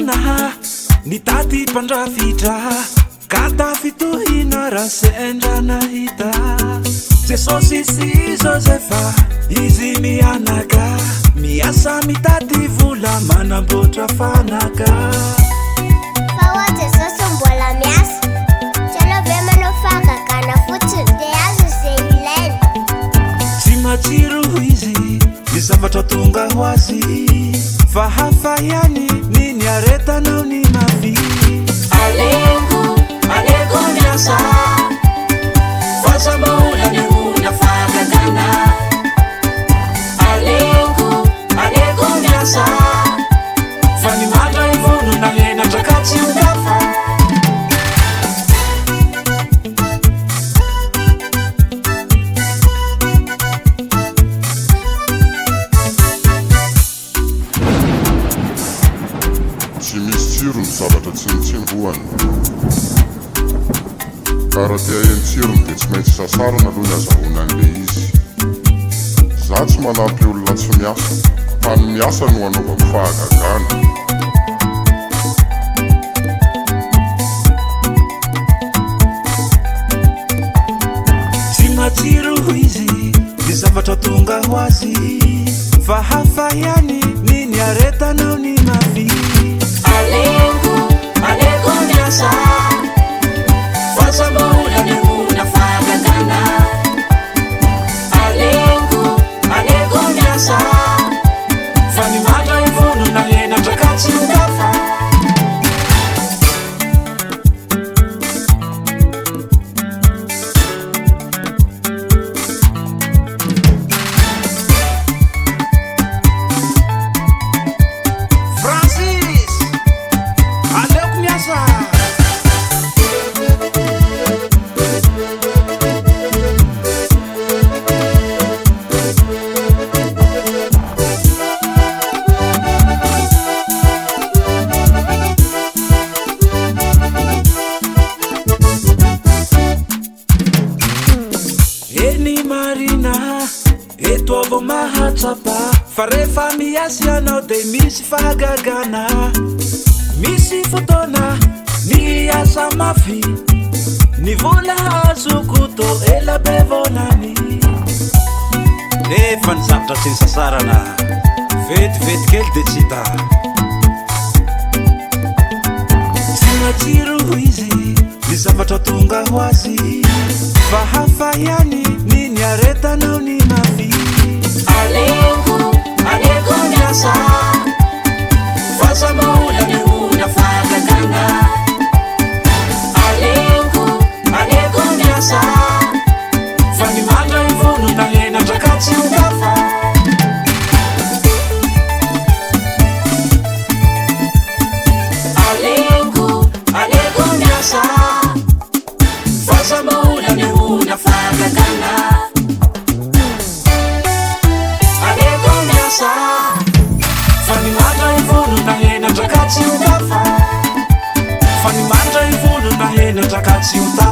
fotoana nitady mpandrafitra kata fitohina raha sendra nahita Jesosy sy Josefa izy mianaka miasa mitady vola manamboatra fanaka Fa ohatry Jesosy mbola miasa tsy aleo ve manao fakakana fotsiny dia azo izay ilaina Tsy matsiro izy ny zavatra tonga ho azy fa hafa ihany ny aretanao ny mafy Aleoko miasa fa sambaola ny ona fakakana Aleoko miasa fa ny matra ivono na henatra ka tsy hokafa Tsy misy tsiro ny zavatra tsy nitsembohany karaha tia en-tsirony dia tsy maintsy sasarana aloha ny azahoana an'le izy za tsy manampy olona tsy miasa fa ny miasa no anaovako fahagagana Tsy matsiro izy ny zavatra tonga ho azy fa hafa ihany ny aretanao ny mafy Aleoko miasa fa sambaola ny ona fakakana Aleoko miasa fa ny matra ivono na henatra ka tsy hokafa Fa rehefa miasy anao dia misy fahagagana misy fotoana ny asa mafy ny vola azoko to ela be volany nefa ny zavatra tsy ny sasarana vetivety kely dia tsy hita Tsy matsiro izy ny zavatra tonga ho azy fa hafa ihany ny aretanao ny mafy Aleoko miasa fa sambaola ny ona fakakana Aleoko miasa fa ny matra ivono na henatra ka tsy hokafa Aleoko miasa fa sambaola ny ona fakakana Fanny matra ivono na henatra ka tsy hokafa Fanny matra ivono na henatra ka tsy hokafa